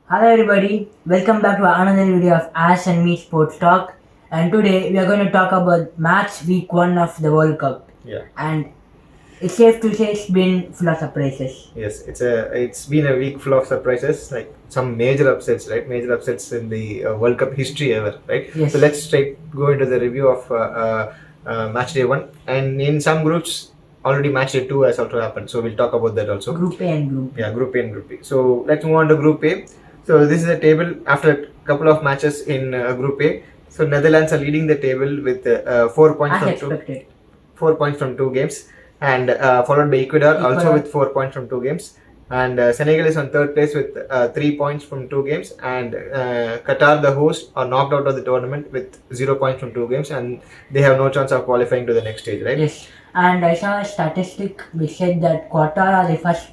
Hello everybody, welcome back to another video of Ash and Me Sports Talk. And today we are going to talk about match week 1 of the World Cup. Yeah. And it's safe to say it's been full of surprises. Yes, it's been a week full of surprises, like some major upsets, right? Major upsets in the World Cup history ever, right? Yes. So let's straight go into the review of match day 1, and in some groups already match day 2 has also happened. So we'll talk about that also. Group A and Group B. Yeah, Group A and Group B. So let's move on to Group A. So this is a table after a couple of matches in Group A. So Netherlands are leading the table with 4 points As from expected. 4 points from 2 games, and followed by Ecuador also with 4 points from 2 games, and Senegal is on third place with 3 points from 2 games, and Qatar, the host, are knocked out of the tournament with 0 points from 2 games, and they have no chance of qualifying to the next stage, right? Yes, and I saw a statistic which said that Qatar are the first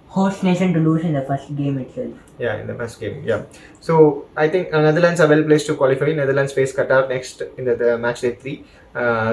host nation to lose in the first game itself. Yeah, in the first game. Yeah. So I think Netherlands are well placed to qualify. Netherlands face Qatar next in the match day 3.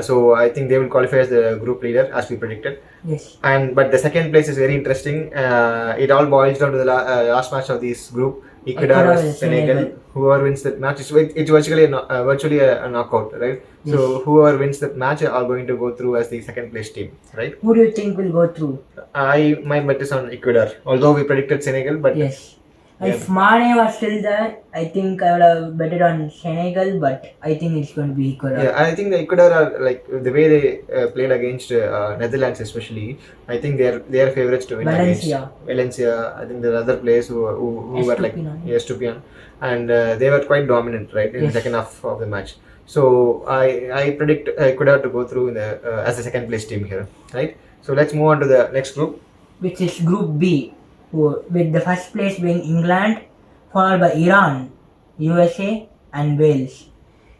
So I think they will qualify as the group leader as we predicted. Yes. But the second place is very interesting. It all boils down to the last match of this group. Ecuador versus Senegal. Whoever wins that match, it's virtually a knockout, right? Yes. So whoever wins that match are going to go through as the second place team, right? Who do you think will go through? My bet is on Ecuador, although we predicted Senegal, but yes. If Mane was still there, I think I would have betted on Senegal, but I think it's going to be Ecuador. Yeah, I think the Ecuador are, like, the way they played against Netherlands especially. I think they are favorites to win Valencia. I think there are other players who were like Estupiñán, and they were quite dominant, right, in the second half of the match. So I predict Ecuador to go through in the as the second place team here, right? So let's move on to the next group, which is Group B, with the first place being England, followed by Iran, USA, and Wales.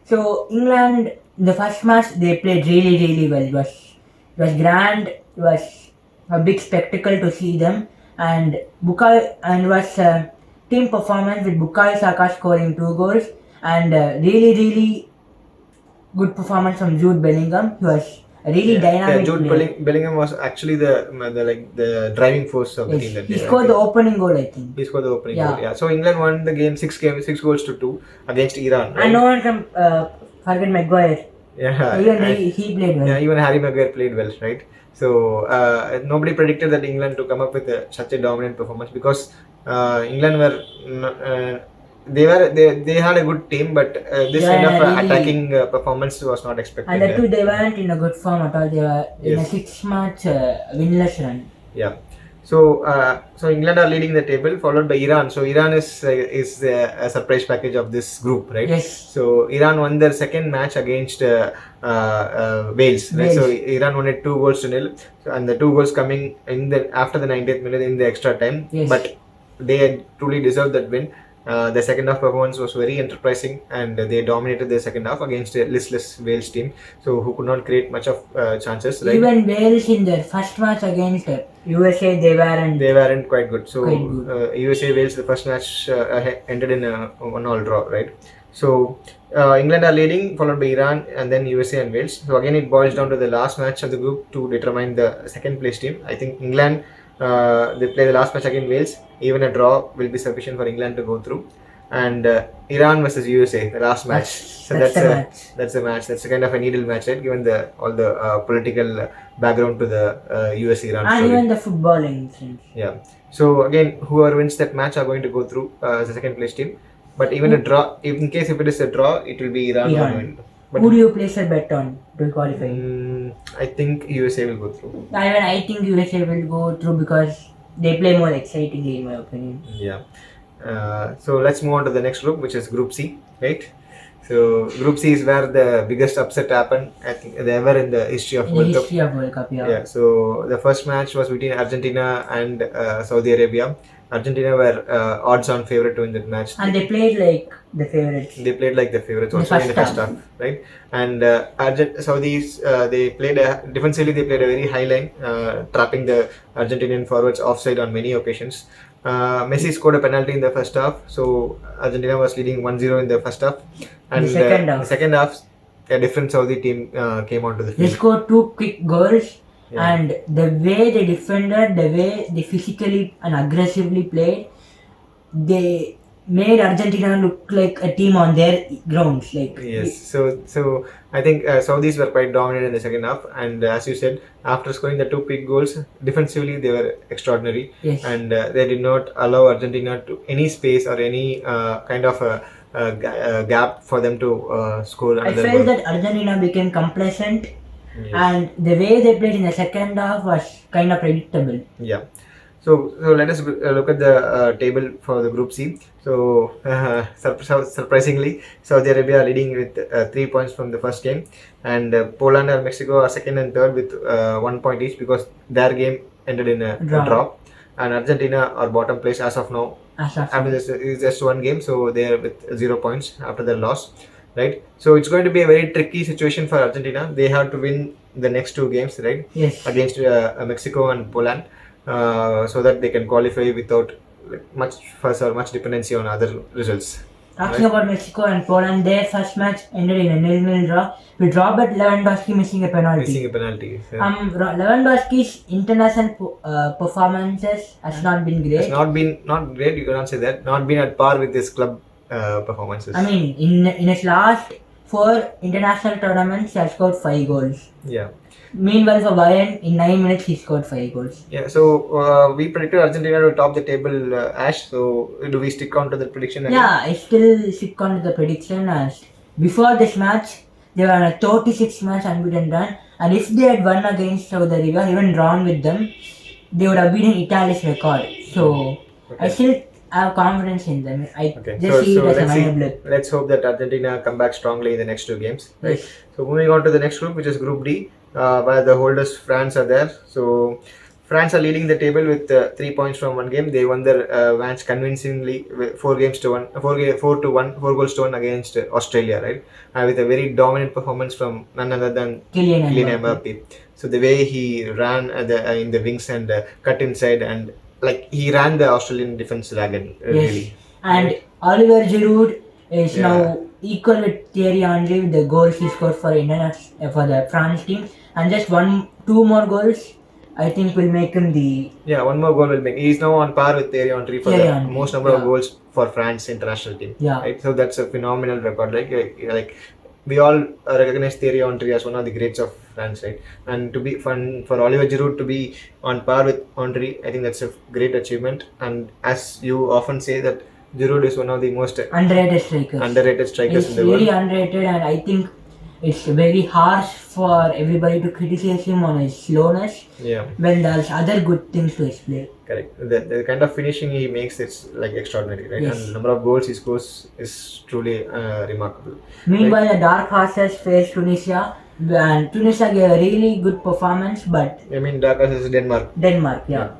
So England, the first match they played really well. It was grand. It was a big spectacle to see them, and it was a team performance with Bukayo Saka scoring 2 goals, and really good performance from Jude Bellingham. He was really dynamic. Jude Bellingham was actually the driving force of the team. He scored the opening goal, I think. He scored the opening goal. Yeah. So England won the game 6 goals to 2 against Iran. Right? And no one can forget Maguire. Yeah. Even he played well. Yeah, even Harry Maguire played well, right? So nobody predicted that England to come up with such a dominant performance, because England were. They had a good team, but this kind of attacking performance was not expected. And that too, they weren't in a good form at all. They were in a 6-match winless run. Yeah. So England are leading the table, followed by Iran. So Iran is a surprise package of this group, right? Yes. So Iran won their second match against Wales. Right? So Iran won it 2 goals to 0, and the 2 goals coming after the 90th minute in the extra time. Yes. But they truly deserved that win. The second half performance was very enterprising, and they dominated the second half against a listless Wales team, so who could not create much of chances. Right? Even Wales in their first match against USA, they weren't quite good. So USA Wales, the first match ended in a 1-1 draw, right? So England are leading, followed by Iran, and then USA and Wales. So again, it boils down to the last match of the group to determine the second place team. I think England, they play the last match against Wales. Even a draw will be sufficient for England to go through. And Iran versus USA, the last match. That's a match. That's a kind of a needle match, right? Given all the political background to the US-Iran and story. Even the footballing sense. Yeah. So again, whoever wins that match are going to go through as a second place team. But even a draw, in case if it is a draw, it will be Iran. But who do you place a bet on to qualify? I think USA will go through. I think USA will go through because they play more excitingly, in my opinion. Yeah. So let's move on to the next group, which is Group C, right? So Group C is where the biggest upset happened, I think, ever in the history of World Cup. Yeah. So the first match was between Argentina and Saudi Arabia. Argentina were odds-on favorite to win that match. And they played like the favorites. Also in the first half, right? And Saudis, they played defensively. They played a very high line, trapping the Argentinian forwards offside on many occasions. Messi scored a penalty in the first half, so Argentina was leading 1-0 in the first half. And the second half, a different Saudi team came onto the field. They scored 2 quick goals. Yeah. And the way they defended, the way they physically and aggressively played, they made Argentina look like a team on their grounds. Like Yes, so I think Saudis were quite dominant in the second half, and as you said, after scoring the two quick goals, defensively they were extraordinary, Yes. and they did not allow Argentina to any space or any kind of a gap for them to score I another felt goal. that Argentina became complacent, Yes. and the way they played in the second half was kind of predictable. Yeah. So let us look at the table for the Group C. So surprisingly, Saudi Arabia are leading with 3 points from the first game, and Poland and Mexico are second and third with 1 point each because their game ended in a draw. And Argentina are bottom place as of now. After this is just one game, so they are with 0 points after their loss, right? So it's going to be a very tricky situation for Argentina. They have to win the next two games, right? Yes. Against Mexico and Poland. So that they can qualify without much fuss or much dependency on other results. Talking about Mexico and Poland, their first match ended in a 0-0 draw with Robert Lewandowski missing a penalty. Yeah. Lewandowski's international performances has not been great. It's not great. You cannot say that. Not been at par with his club performances. I mean, in his last 4 international tournaments, he has scored 5 goals. Yeah. Meanwhile, for Bayern, in 9 minutes, he scored 5 goals. Yeah, so we predicted Argentina to top the table, Ash. So do we stick on to the prediction? Yeah, I still stick on to the prediction as before this match, they were on a 36-match unbeaten run, and if they had won against Saudi Arabia, even drawn with them, they would have beaten Italy's record. So I still have confidence in them. I just see it as a minor blip. Let's hope that Argentina come back strongly in the next two games. Right? Yes. So moving on to the next group, which is Group D. Where the holders France are there. So France are leading the table with 3 points from one game. They won their match convincingly, 4 goals to 1 against Australia, right? With a very dominant performance from none other than Kylian Mbappe. So the way he ran in the wings and cut inside, and like he ran the Australian defense ragged, really. And Oliver Giroud is now equal with Thierry Henry with the goals he scored for the France team, and just 2 more goals I think will make him the... Yeah, 1 more goal will make... He's now on par with Thierry Henry for the most number of goals for France international team. Yeah. Right? So that's a phenomenal record. Like we all recognize Thierry Henry as one of the greats of France, right? And to be fun for Oliver Giroud to be on par with Henry, I think that's a great achievement. And as you often say that Giroud is one of the most underrated strikers in the world. Really underrated, and I think it's very harsh for everybody to criticize him on his slowness when there's other good things to his play. Correct. The kind of finishing he makes, it's like extraordinary, right? Yes. And the number of goals he scores is truly remarkable. Meanwhile, the Dark Horses faced Tunisia, and Tunisia gave a really good performance, but... I mean, Dark Horses is Denmark. Yeah.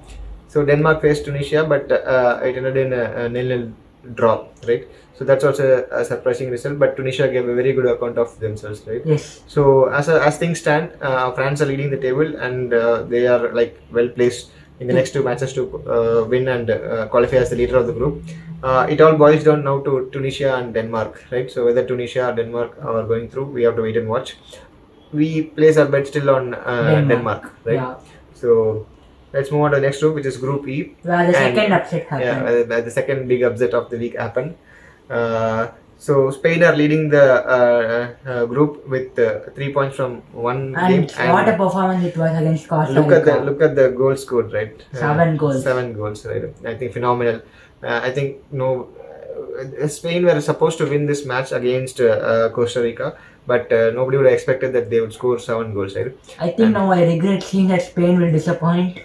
So Denmark faced Tunisia, but it ended in a 0-0 draw, right? So that's also a surprising result, but Tunisia gave a very good account of themselves, right? Yes. So as things stand, France are leading the table, and they are like well placed in the next 2 matches to win and qualify as the leader of the group. It all boils down now to Tunisia and Denmark, right? So whether Tunisia or Denmark are going through, we have to wait and watch. We place our bet still on Denmark, right? Yeah. So let's move on to the next group, which is Group E. Where the second upset happened. Yeah, the second big upset of the week happened. So Spain are leading the group with 3 points from one game. And what a performance it was against Costa Rica. Look at the goals scored, right? 7 goals. 7 goals, right? I think phenomenal. I think Spain were supposed to win this match against Costa Rica, but nobody would have expected that they would score 7 goals, right? I think now I regret seeing that Spain will disappoint.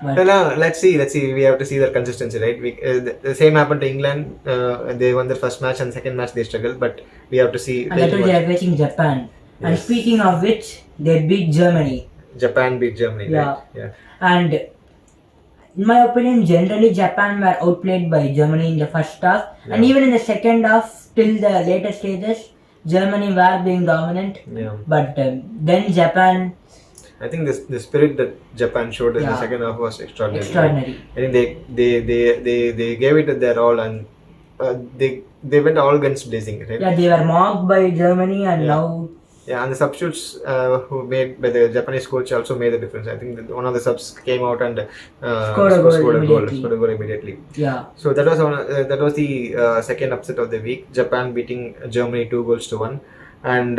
But no, let's see. We have to see their consistency, right? The same happened to England. They won their first match, and second match they struggled, but we have to see. And that they are facing Japan. Yes. And speaking of which, they beat Germany. Japan beat Germany, right? Yeah. And in my opinion, generally Japan were outplayed by Germany in the first half, and even in the second half, till the later stages, Germany were being dominant. Yeah. But then Japan... I think the spirit that Japan showed in the second half was extraordinary. I think they gave it their all, and they went all guns blazing, right? Yeah, they were mocked by Germany, and now Yeah, and the substitutes who made by the Japanese coach also made the difference. I think that one of the subs came out and Scored a goal immediately. Yeah. So that was the second upset of the week. Japan beating Germany 2-1, and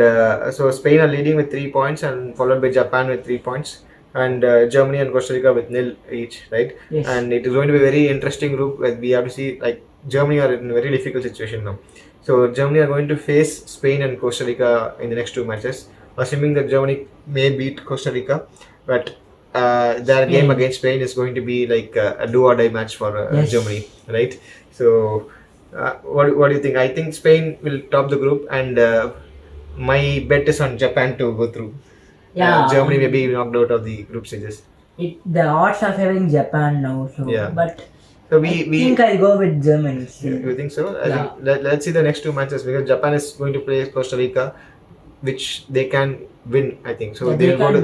so Spain are leading with 3 points, and followed by Japan with 3 points, and Germany and Costa Rica with nil each, right? Yes. And it is going to be a very interesting group where we have to see, like, Germany are in a very difficult situation now. So Germany are going to face Spain and Costa Rica in the next 2 matches, assuming that Germany may beat Costa Rica, but their game against Spain is going to be like a do or die match for Yes. Germany, right? So what do you think? I think Spain will top the group, and my bet is on Japan to go through. Yeah. Germany may be knocked out of the group stages. The odds are favoring Japan now, so Yeah. but So I think I'll go with Germany still. You think so? I Yeah. think let's see the next 2 matches, because Japan is going to play Costa Rica, which they can win. I think so. Yeah,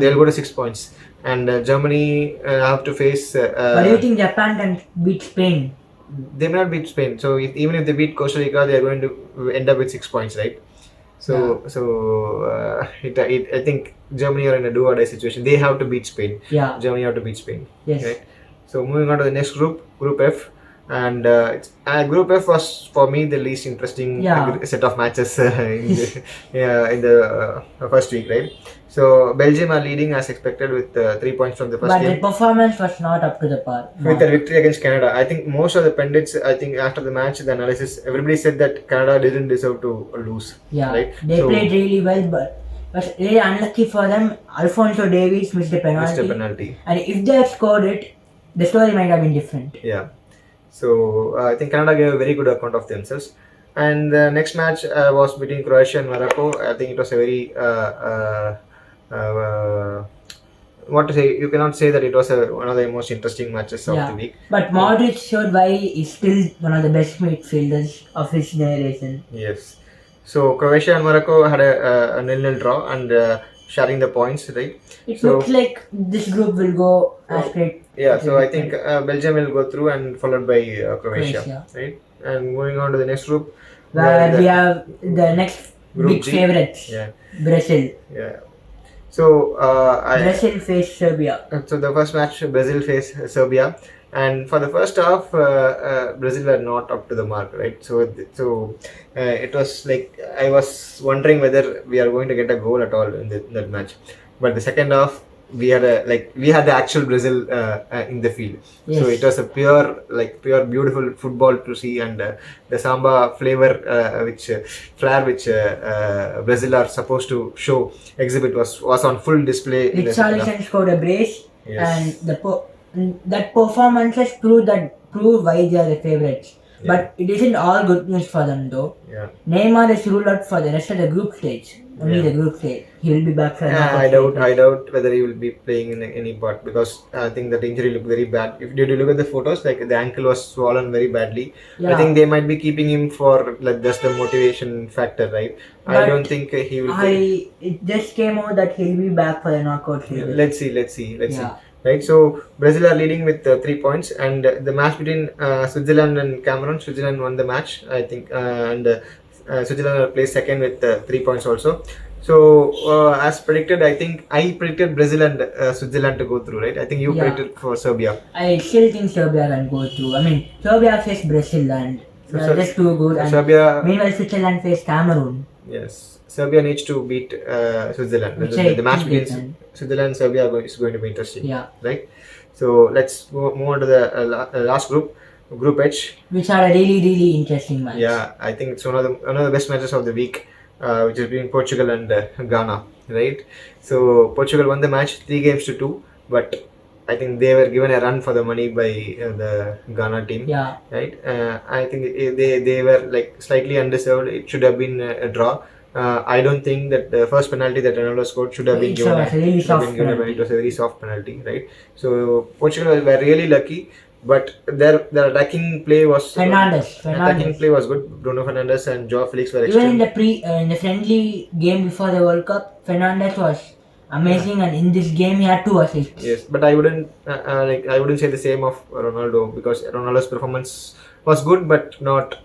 they'll go to 6 points, and Germany have to face. But do you think Japan can beat Spain? They may not beat Spain. So even if they beat Costa Rica, they are going to end up with 6 points, right? So I think Germany are in a do or die situation. They have to beat Spain. Yeah. Germany have to beat Spain. Yes. Right? So moving on to the next group, Group F, and Group F was for me the least interesting set of matches in the first week, right? So Belgium are leading as expected with 3 points from the first game. But the performance was not up to the par. With a victory against Canada. I think most of the pundits, I think after the match, the analysis, everybody said that Canada didn't deserve to lose. Yeah, right? They played really well, but was really unlucky for them. Alphonso Davies missed a penalty. And if they had scored it, the story might have been different. Yeah. So I think Canada gave a very good account of themselves. And the next match was between Croatia and Morocco. I think it was a very what to say? You cannot say that it was one of the most interesting matches of the week. But Modric showed why he's still one of the best midfielders of his generation. Yes. So Croatia and Morocco had a 0-0 draw, and sharing the points, right? It looks like this group will go as great. Yeah, so I think Belgium will go through, and followed by Croatia, right? And moving on to the next group, where we have the next big favorites, Brazil. Yeah. So Brazil faced Serbia. So the first match, Brazil faced Serbia, and for the first half, Brazil were not up to the mark, right? So it was like I was wondering whether we are going to get a goal at all in that match. But the second half, we had the actual Brazil in the field. Yes. So it was a pure beautiful football to see, and the samba flair which Brazil are supposed to exhibit was on full display. Richarlison scored a brace. Yes. And that performances prove why they are the favorites. Yeah. But it isn't all good news for them though. Yeah. Neymar is ruled out for the rest of the group stage. Only the group stage. He will be back for I doubt whether he will be playing in any part, because I think that injury looked very bad. Did you look at the photos? Like the ankle was swollen very badly. Yeah. I think they might be keeping him for like just the motivation factor, right? But I don't think he will play. It just came out that he'll be back for the knockout stage. Let's see. Right, so Brazil are leading with 3 points, and the match between Switzerland and Cameroon, Switzerland won the match, I think, and Switzerland placed second with 3 points also. So as predicted, I think I predicted Brazil and Switzerland to go through, right? I think you predicted for Serbia. I still think Serbia can go through. I mean, Serbia faced Brazil and just too good. And Serbia. Meanwhile, Switzerland faced Cameroon. Yes, Serbia needs to beat Switzerland. The match between Switzerland and Serbia is going to be interesting. Yeah. Right. So let's move on to the last group, Group H, which are a really interesting match. Yeah, I think it's one of the best matches of the week, which is between Portugal and Ghana. Right. So Portugal won the match 3-2, but I think they were given a run for the money by the Ghana team. Yeah. Right. I think they were like slightly undeserved. It should have been a draw. I don't think that the first penalty that Ronaldo scored should have been given. It was a very soft penalty, right? So Portugal were really lucky, but their attacking play was good. Bruno Fernandes and Joao Felix were even in the friendly game before the World Cup. Fernandes was amazing, and in this game he had 2 assists. Yes, but I wouldn't say the same of Ronaldo, because Ronaldo's performance was good but not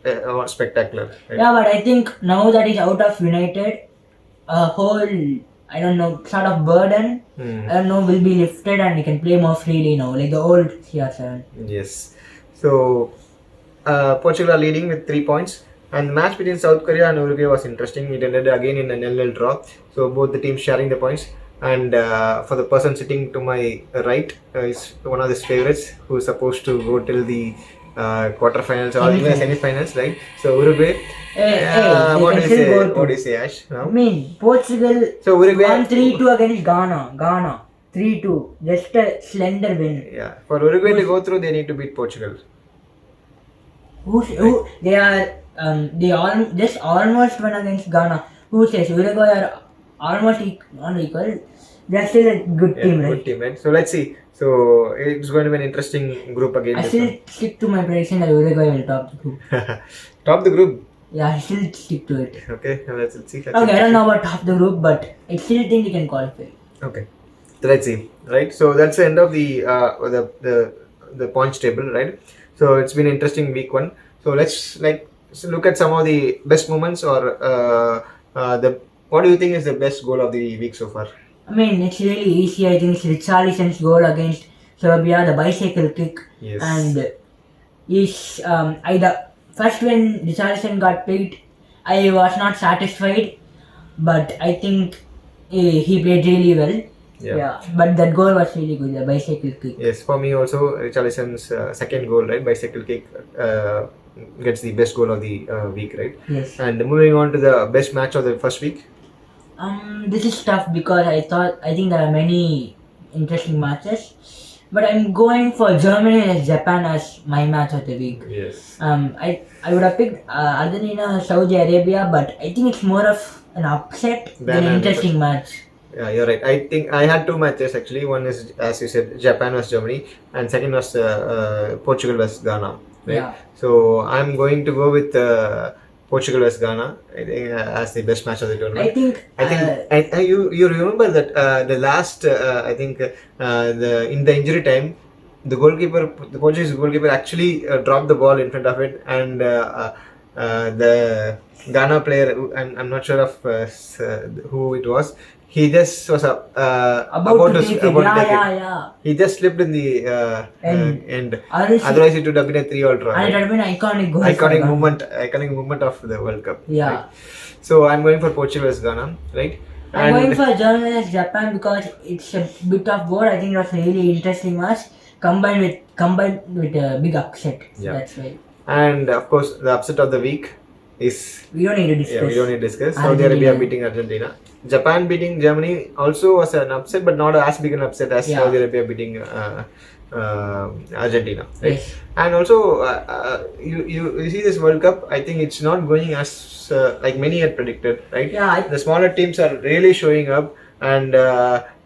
spectacular. Right? Yeah, but I think now that he's out of United, a whole, I don't know, sort of burden, I don't know, will be lifted and we can play more freely now, like the old CR7. Yes. So Portugal are leading with 3 points. And the match between South Korea and Uruguay was interesting. It ended again in a 0-0 draw. So both the teams sharing the points. And for the person sitting to my right is one of his favorites, who is supposed to go till the quarterfinals or even semi-finals, right? So Uruguay. What do you say, Ash? No? I mean, Portugal So Uruguay won 3-2 against Ghana. 3-2. Just a slender win. Yeah. For Uruguay to go through, they need to beat Portugal. They are just almost won against Ghana. Who says Uruguay are almost not equal? They're still a good team, right? Good team, right? So let's see. So it's going to be an interesting group again. I still stick to my prediction that Uruguay will top the group. Top the group? Yeah, I still stick to it. Okay, let's see. I don't know about top the group, but I still think we can qualify. Okay, so let's see. Right, so that's the end of the points table, right? So it's been an interesting week one. So let's look at some of the best moments or what do you think is the best goal of the week so far? I mean, it's really easy. I think it's Richarlison's goal against Serbia, the bicycle kick. Yes. And first when Richarlison got picked, I was not satisfied, but I think he played really well. Yeah, but that goal was really good, the bicycle kick. Yes, for me also, Richarlison's second goal, right, bicycle kick, gets the best goal of the week, right? Yes. And moving on to the best match of the first week. This is tough because I think there are many interesting matches, but I'm going for Germany and Japan as my match of the week. Yes. I would have picked Argentina, Saudi Arabia, but I think it's more of an upset than an interesting match. Yeah, you're right. I think I had two matches actually. One is, as you said, Japan vs Germany, and second was Portugal vs Ghana. Right? Yeah. So I'm going to go with Portugal vs Ghana. I think as the best match of the tournament. I think you remember that the last I think in the injury time, the Portuguese goalkeeper actually dropped the ball in front of it, and the Ghana player, I'm not sure of who it was. He just was about to take it. He just slipped in the end. Otherwise, it would have been a 3-all draw. And it would have been an iconic goal. Iconic moment of the World Cup. Yeah. Right? So I'm going for Portugal vs Ghana, right? I'm going for Germany vs Japan because it's a bit of both. I think it was a really interesting match combined with a big upset. Yeah. That's right. And of course, the upset of the week is we don't need to discuss. Yeah, we don't need to discuss. Saudi Arabia beating Argentina. Japan beating Germany also was an upset, but not as big an upset as Saudi Arabia beating Argentina. Right? Yes. And also, you see this World Cup. I think it's not going as like many had predicted. Right? Yeah. The smaller teams are really showing up. And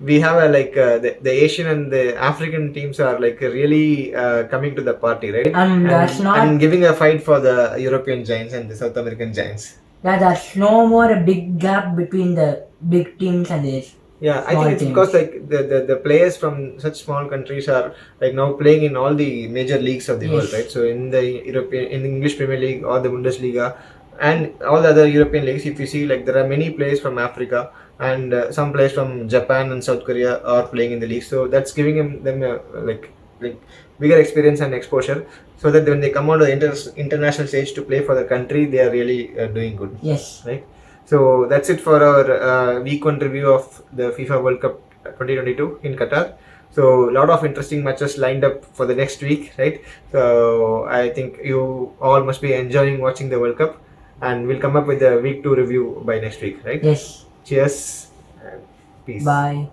we have the Asian and the African teams are really coming to the party, right? And giving a fight for the European giants and the South American giants. Yeah, there's no more a big gap between the big teams and the I think it's because the players from such small countries are now playing in all the major leagues of the world, right? So in the English Premier League or the Bundesliga and all the other European leagues, if you see there are many players from Africa. And some players from Japan and South Korea are playing in the league, so that's giving them bigger experience and exposure, so that when they come on to the international stage to play for the country, they are really doing good. Yes. Right. So that's it for our week one review of the FIFA World Cup 2022 in Qatar. So a lot of interesting matches lined up for the next week, right? So I think you all must be enjoying watching the World Cup, and we'll come up with the week 2 review by next week, right? Yes. Cheers and peace. Bye.